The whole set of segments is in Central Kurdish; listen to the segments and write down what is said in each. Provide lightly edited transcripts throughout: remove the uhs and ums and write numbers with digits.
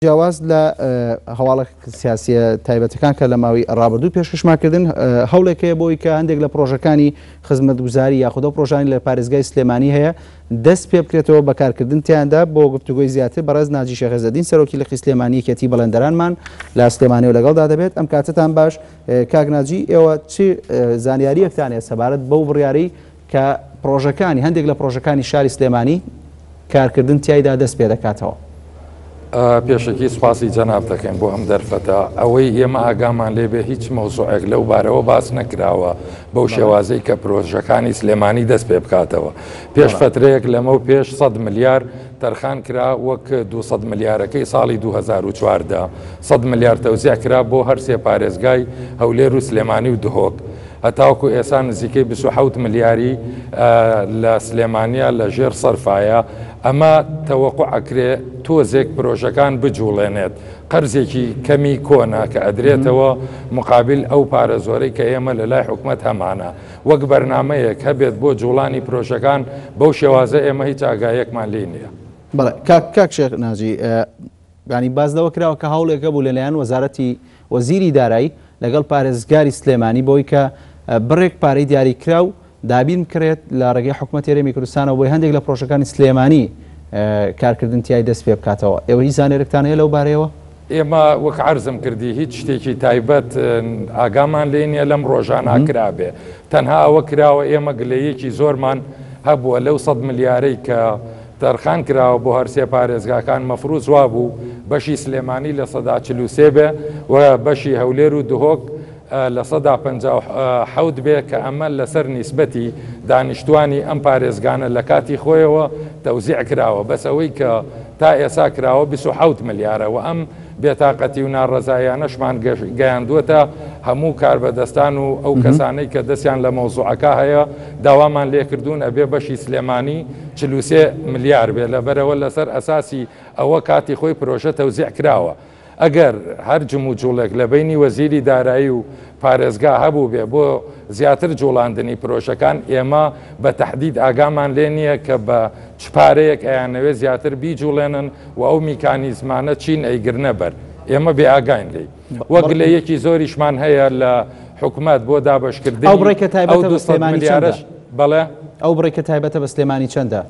جیاواز لە هەواڵە سیاسی تایبەتەکان کە لە ماوەی ڕابردوو پێشکەشماکردن هەوڵێکەیە بۆی کە هەندێک لە پرۆژەکانی خزمەتگوزاری یاخودە پرۆژانی لە پارێزگای سلێمانی هەیە دەست پێ بکرێتەوە بەکارکردن تیاندا بۆ گفتوگۆی زیاتر بەڕێز ناجی شێخەزەدین سەرۆکی لە سلێمانی یەکێتی بەڵێنەرانمان لە سلێمانی و لەگەڵدا دەبێت. ئەم کاتتان باش کاک ناجی، ئێوە چی زانیاریەکتان هەیە سەبارەت بەو بڕیاری کە پرۆژەکانی هەندێک لە پرۆژەکانی شاری سلێمانی کارکردن تیایدا دەست پێ دەکاتەوە؟ پێشکی سوپاسی جەناب دەکەین بۆ ئەم دەرفەتە ئەوەی ئێمە ئاگامان لێبێ هیچ مەوزوعێک لەو بارەوە باس نەکراوە بەو شێوازەی کە پرۆژەکانی سلێمانی دەست پێ بکاتەوە. پێش فترەیەک لەمە و پێش 100 ملیار تەرخان کرا وەک 200 ملیارەکەی ساڵی 2014 100 ملیار تەوزیع کرا بۆ هەر سێ پارێزگای هەولێر و سلێمانی و دهۆک. هەتاوکو ئێستا نزیکەی 27 ملیاری لە سلێمانیا لە ژێر سەرفایە. ئەمە تەوەقع ئەکرێ تۆزێک پرۆژەکان بجوڵێنێت، قەرزێکی کەمی کۆنا کە ئەدرێتەوە مقابل ئەو پارە زۆرەی کە ئێمە لە لای حکومەت هەمانە، وەک بەرنامەیەک هەبێت بۆ جوڵانی پرۆژەکان بەو شێوازە ئێمە هیچ ئاگایەکمان لێ نییە. بەڵێ کاک شێخ ناجی، ینی بازدەوە کراوە کە هەوڵێکە بوو لەلایەن وەزارەتی وەزیری دارایی لەگەڵ پارێزگاری سلێمانی بۆی کە بڕێک پارەی دیاری کراو دابین بکرێت لە ڕێگەی حکوومەت هێرێمی کوردستانەوە بۆی هەندێک لە پرۆژەکانی سلێمانی کارکردن تیای دەست پێ بکاتەوە. ئێوە هیچ زانێرێکتان هەیە لەو بارەیەوە؟ ئێمە وەک عەرزم کردی هیچ شتێکی تایبەت ئاگامان لێ نییە لەم ڕۆژانە کرابێ. تەنها ئەوە کراوە ئێمە گلەیەکی زۆرمان هەبووە لەو 100 ملیارەی کە تەرخان کراوە بۆ هەرسێ پارێزگاکان مەفروض وا بوو بەشی سلێمانی لە 143 بێ و بەشی هەولێر و دهۆک لە 157 بێ کە ئەمە لەسەر نیسبەتی دانیشتوانی ئەم پارێزگانە لە کاتی خۆیەوە تەوزیع کراوە، بەس ئەوەی کە تا ئێسا کراوە 27 ملیارە و ئەم بێتاقەتی و ناڕەزایانەشمان گەیاندووەتە هەموو کاربەدەستان و ئەو کەسانەی کە دەستیان لە مەوزوعەکە هەیە داوامان لێکردوون ئەبێ بەشی سلێمانی 43 ملیار بێ، لەبەرەوە لەسەر ئەساسی ئەوە کاتی خۆی پرۆژە تەوزیع کراوە. ئەگەر هەر جمو جوڵێک لە بینی وەزیری دارایی و پارێزگا هەبوو بێ بۆ زیاتر جوڵاندنی پرۆژەکان، ئێمە بە تەحدید ئاگامان لێ نییە کە بە چپارەیەک ئەیانەوێ زیاتر بیجوڵێنن و ئەو میکانیزمانە چین ئەیگرنە بەر. ئێمە بێ ئاگاین لێ وەک لە یەکی زۆریشمان هەیە لە حکوومەت بۆ دابشکردن ئەو بڕێکە تایبەتە بە سلێمانی چەندە؟ بەڵێ ئەو بڕێکە تایبەتە بە سلێمانی چەندە؟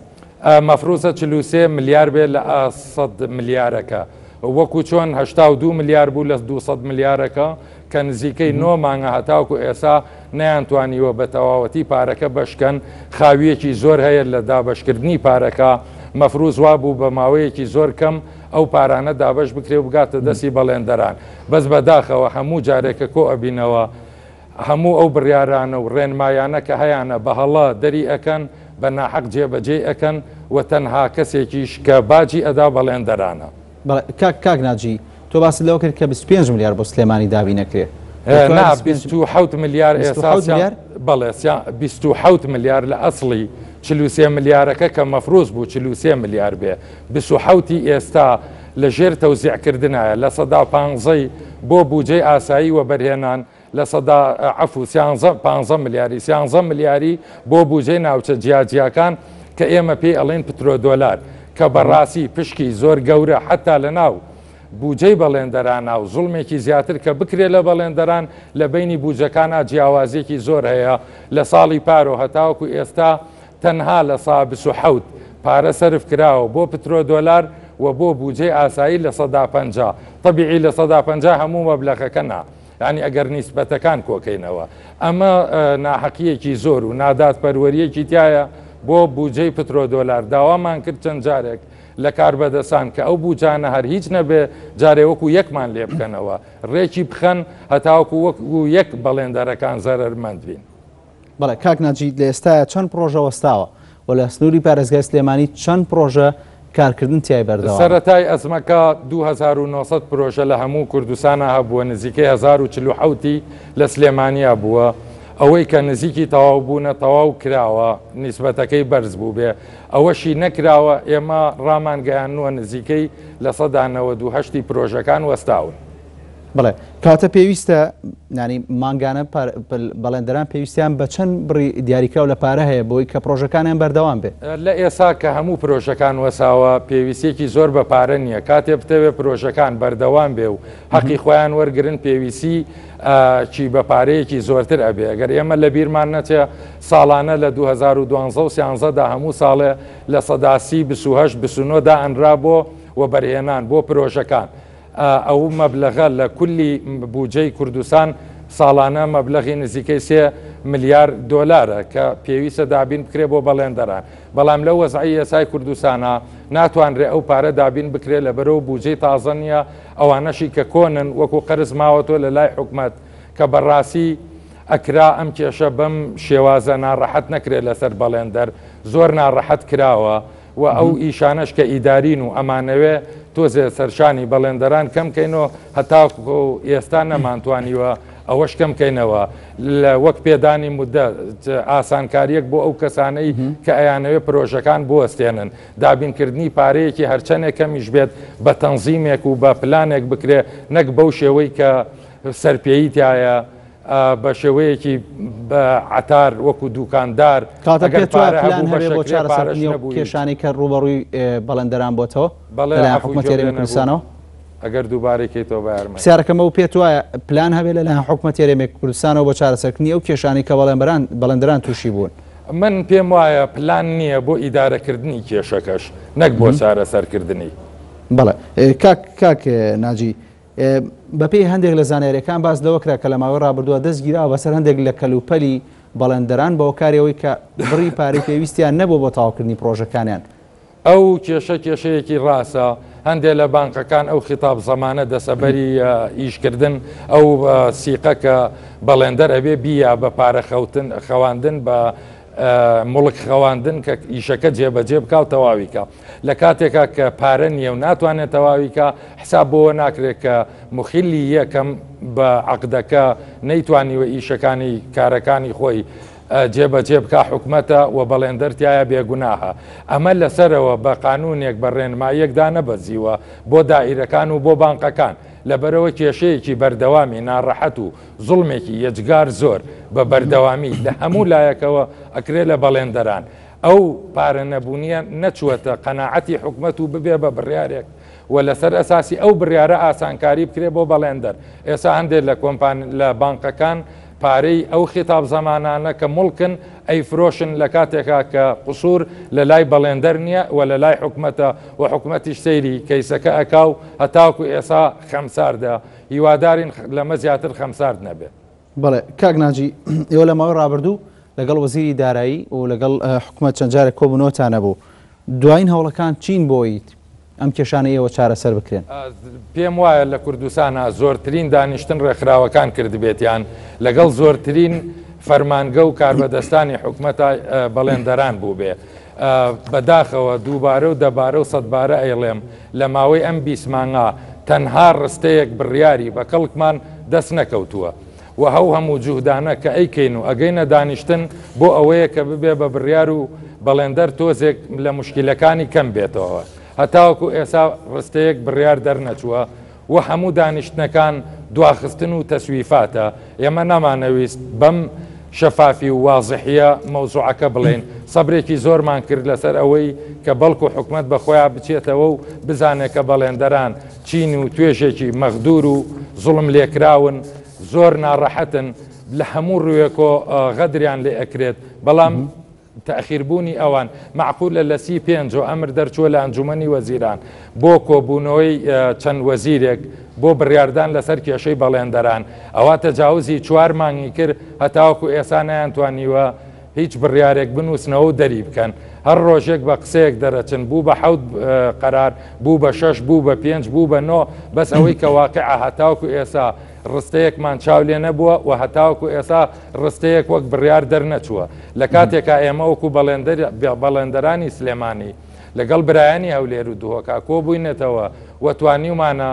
مەفروضە 43 ملیار بێ لە 100 ملیارەکە، وەکو چۆن 82 ملیار بوو لە 200 ملیارەکە کە نزیکەی 9 مانگە هەتاوکو ئێسا نەیانتوانیوە بە تەواوەتی پارەکە بەشکەن. خاویەکی زۆر هەیە لە دابشکردنی پارەکە، مەفروض وا بوو بە ماوەیەکی زۆر کەم ئەو پارانە دابش بکرێ و بگاتە دەستی بەڵێندەران. بەس بەداخەوە هەموو جارێکە کۆ ئەبینەوە هەموو ئەو بڕیارانە و ڕێنمایانە کە هەیەە بە هەڵا دەری ئەکەن، بە ناحەق جێبەجێ ئەکەن و تەنها کەسێکیش کە باجی ئەدا بەڵێندەرانە. کاک ناجی، تۆ باس لەوە کرد کە 25 ملیار بۆ سلێمانی دابی نەکرێ. 27 ملیار ئێستا بەڵێ 27 ملیار لە ئەسڵی 43 ملیارەکە کە مەفروض بوو 43 ملیار بێ، 27 ئێستا لە ژێر تەوزیعکردنایە لە 115 بۆ بودجەی ئاسایی و بەرهێنان، لە 15 ملیاری 13 ملیاری بۆ بودجەی ناوچە جیاجیاکان کە ئێمە پێی ئەڵێن پترۆ دۆلار، کە بەڕاستی پشکی زۆر گەورە حتا لە ناو بودجەی بەڵێندەرانە و زوڵمێکی زیاتر کە بکرێ لە بەڵێندەران لە بینی بودجەکانە جیاوازێکی زۆر هەیە. لە ساڵی پارۆ هەتاوکو ئێستا تەنها لە 127 پارە سەرف کراوە بۆ پترۆ دۆلار و بۆ بودجەی ئاسایی لە 150. طبیعی لە 150 هەموو مەبلەغەکە نا، یعنی ئەگەر نیسبەتەکان کۆکەینەوە ئەمە ناحەقیەکی زۆر و نادادپەروەریەکی تایە بۆ بودجەی پترۆ دۆلار. داوامان کرد چەند جارێک لە کاربەدەسان کە ئەو بودجانە هەر هیچ نەبێ جارێ وەکو یەکمان لێ بکەنەوە، ڕێکی بخەن هەتاوەکو وەکو یەک بەڵێندەرەکان زەرمەند بین. بەڵێ کاک ناجی، لە ئێستاە چەند پرۆژە وەستاوە و لە سنووری پارێزگای سلێمانی چەند پرۆژە کارکردن تیای بەردەوام؟ سەرەتای ئەزمەکە 2900 پرۆژە لە هەموو کوردستانە هەبووە، نزیکەی 1047 لە سلێمانیا بووە. ئەوەی کە نزیکی تەواو بوونە تەواو کراوە نیسبەتەکەی بەرز بوو بێ، ئەوەشی نەکراوە ئێمە ڕامان گەیانووە نزیکەی لە 198 پرۆژەکان وەستاون. بڵێ کاتە پێویستە ینی مانگانە بەڵێندەران پێویستیان بە چەند بڕی دیاریکراو لە پارە هەیە بۆی کە پرۆژەکانیان بەردەوام بێ لە ئێسا کە هەموو پرۆژەکان وەساوە پێویستێکی زۆر بە پارە نییە کاتێ بتەوێت پرۆژەکان بەردەوام بێ و حەقی خۆیان وەرگرن پێویستی چی بە پارەیەکی زۆرتر ئەبێ ئەگەر ئێمە لە بیرمان نەچێ ساڵانە لە 2012 هەموو ساڵێ لە سەداسی 28-29دا ئەنرا بۆ و بەرهێنان بۆ پرۆژەکان ئەو مەبلەغە لە کولی بودجەی کوردستان ساڵانە مەبلەغی نزیکەی 3 ملیار دۆلارە کە پێویستە دابین بکرێ بۆ بەڵێندەران بەڵام لە وەزعی یاسای کوردستانە ناتوانرێ ئەو پارە دابین بکرێت لە بەرەو بودجەی تازە نیە ئەوانەشی کە کۆنن وەکو قەرز ماوەتۆ لە لای حکومەت کە بەڕاستی ئەکرا ئەم کێشە بەم شێوازە ناڕەحەت نەکرێت لەسەر بەڵێندەر زۆر ناڕەحەت کراوە و ئەو ئیشانەش کە ئیدارین و ئەمانەوێ تۆزێ سەرشانی بەڵێندەران کەمکەینەوە هەتاکو ئێستا نەمانتوانیوە ئەوەش کەمکەینەوە لە وەک پێدانی مدە ئاسانکاریەک بۆ ئەو کەسانەی کە ئەیانەوێ پرۆژەکان بوەستێنن دابینکردنی پارەیەکی هەرچەندێک کەمیش بێت بە تەنزیمێک و بە پلانێک بکرێ نەک بەو شێوەی کە سەرپێیی تایە بە شێوەیەکی عتار وەکو دوکاندار بۆ چارەسەرنی و کێشانی کە ڕوبەڕووی بەڵێندەران بۆتەوە لەلایەن حکومەتی هەرێمی کوردستانەوە ئەگەر دووبارێکیتەوە بەیارمە سیارەکەمە و پێت وایە پلان هەبێت لەلایەن حکومەتی هەرێمی کوردستانەوە بۆ چارەسەرکردنی ئەو کێشانی کە بەڵێندەران تووشی بوون من پێم وایە پلان نییە بۆ ئیدارەکردنی کێشەکەش نەک بۆ چارەسەرکردنی بەڵێ کاک ناجی بەپێی هەندێک لە زانایرەکان باس لەوە کرا کە لە ماوەی ڕابردووە دەستگیراوە بەسەر هەندێک لە کەلوپەلی بەڵێندەران بەوە کارەوەی کە بڕی پارەی پێویستیان نەبوو بۆ تاواکردنی پرۆژەکانیان ئەو کێشەیەکی ڕاستە هەندێک لە بانکەکان ئەو خیتاب زەمانە دەسەبەری ئیشکردن ئەو سیقە کە بەڵێندەر ئەبێ بیا بە پارە خەواندن بە مڵک خەواندن کە ئیشەکە جێبەجێ بکاو تەواویکە لە کاتێکا کە پارە نییە و ناتوانێت تەواویکە حساب بۆەوە ناکرێت کە مخیلی یەکەم بە عەقدەکە نەیتوانیوە ئیشەکانی کارەکانی خۆی جێبەجێ بکە حکومەتە و بەڵێندەرتیایە بێگوناهە ئەمە لەسەرەوە بە قانونێک بە ڕێنماییەکدا نەبەزیوە بۆ دائیرەکان و بۆ بانکەکان لەبەرەوە کێشەیەکی بەردەوامی ناڕەحەت و زوڵمێکی یەجگار زۆر بە بەردەوامی لە هەموو لایەکەوە ئەکرێت لە بەڵێندەران ئەو پارە نەبوونیە نەچوەتە قەناعەتی حکومەت و ببێ بە بڕیارێک و لەسەر ئەساسی ئەو بڕیارە ئاسانکاری بکرێ بۆ بەڵێندەر ئێستا هەندێک لە بانکەکان پارەی ئەو خیتاب زەمانانە کە مڵکن ئەیفرۆشن لە کاتێکا کە قسوور لە لای بەڵێندەر نییە و لە لای حکومەتە و حکومەتیش سەیری کەیسەکە ئەکاو هەتاوکو ئێسا خەمساردە هیوادارین لەمە زیاتر خەمسارد نەبێت. بەڵێ کاک ناجی ئێوە لە ماوەی ڕابردوو لەگەڵ وەزیری دارایی و لەگەڵ حکومەت چەند جارێک کۆبوونەوەتانە بوو دوایین هەوڵەکان چین بۆیت ئەم کێشانە ئێوە چارەسەر بکرێن پێم وایە لە کوردستانە زۆرترین دانیشتن ڕێکخراوەکان کردبێتیان لەگەڵ زۆرترین فەرمانگە و کاربەدەستانی حکومەتە بەڵێندەران بوو بێ بەداخەوە دووبارە و دەبارە و سەدبارە ئەیڵێم لە ماوەی ئەم 20 مانگا تەنها ڕستەیەک بڕیاری بە کەڵکمان دەست نەکەوتووە و هەموو جوهدانە کە ئەیکەین و ئەگەینە دانیشتن بۆ ئەوەیە کە ببێ بە بڕیار و بەڵێندەر تۆزێک لە مشکلەکانی کەم بێتەوە هەتاوەکو ئێسا ڕستەیەک بڕیار دەرنەچووە و هەموو دانیشتنەکان دواخستن و تەسویفاتە ئێمە نامانەویست بەم شەفافی و وازحیە مەوزوعەکە بڵێن سەبرێکی زۆرمان کرد لەسەر ئەوەی کە بەڵکو حکومەت بەخۆیان بچێتەوە و بزانێت کە بەڵێندەران چین و توێژێکی مەغدور و زوڵم لێکراون زۆر ناڕەحەتن لە هەموو ڕوویەکۆ غەدریان لێ ئەکرێت بەڵام تأخیربوونی ئەوان معقولە لە 35 ئەمر دەرچووە لە ئەنجومەنی وەزیران بۆ کۆبوونەوەی چەند وەزیرێک بۆ بڕیاردان لەسەر کێشەی بەڵێندەران ئەوە تەجاوزی 4 مانگی کرد هەتاوەکو ئێستا نەیانتوانیوە هیچ بڕیارێک بنووسنەوە و دەری بکەن هەر ڕۆژێک بە قسەیەک دەرەچن بوو بە 7 قەرار بوو بە 6 بوو بە 5 بوو بە 9 بەس ئەوەی کە واقعە هەتاوەکو ئێستا ڕستەیەکمان چاو لێ نەبووە و هەتاوەکو ئێستا ڕستەیەک وەک بڕیار دەرنەچووە لە کاتێکا ئێمە وەکو بەڵێندەرانی سلێمانی لەگەڵ برایانی هەولێر و دووهۆکا کۆ بووینێتەوە وەتوانیومانە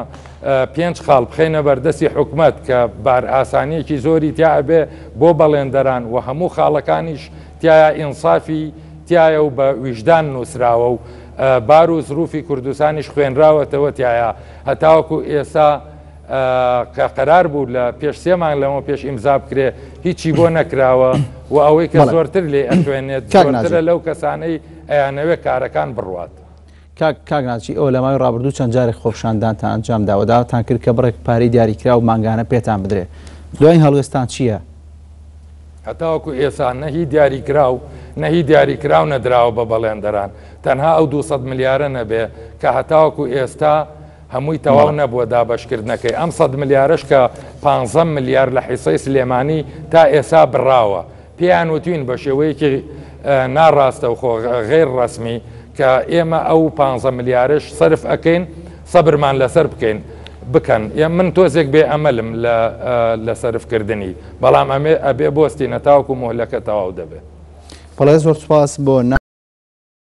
5 خاڵ بخەینە بەردەستی حکومەت کە بار ئاسانیەکی زۆری تیا ئەبێ بۆ بەڵێندەران و هەموو خاڵەکانیش تایە ئینسافی تایە و بە ویژدان نووسراوە و بار و زروفی کوردستانیش خوێنراوەتەوە تایە هەتاوەکو ئێستا کە قەرار بوو لە پێش 3 مانگ لەمەوە پێش ئیمزا بکرێ هیچی بۆ نەکراوە و ئەوەی کە زۆرتر لێ ئەتوێنێت زۆرترە لەو کەسانەی ئەیانەوێت کارەکان بڕوات. کاگناچی ئەو لە ماوەی ڕابردوو چەند جارێک خۆپشاندانتان ئەنجام داوە داوەتان کرد کە بڕێک پارەی دیاریکرا و مانگانە پێتان بدرێ دوای هەڵوێستان چییە؟ هەتاوەکو ئێستا نەهی دیاریکرا و نەهی دیاریکراو نەدراوە بە بەڵێندەران تەنها ئەو 200 ملیارە نەبێ کە هەتاوەکو ئێستا هەمووی تەواو نەبووە دابەشکردنەکەی ئەم 100 ملیارش کە 15 ملیار لە حیسەی سلێمانی تا ئێستا بڕاوە پێیان وتوین بە شێوەیەکی ناڕاستە و خۆ غێر ڕەسمی کە ئێمە ئەو 15 ملیارش سرف ئەکەین سەبرمان لەسەر بکەین بکەن من تۆزێک بێ ئەمەلم لە سەرفکردنی بەڵام ئەبێ بۆستی نەتاوکو مۆلەکە تەواو دەبێت. بەڵێ زۆر سوپاس بۆ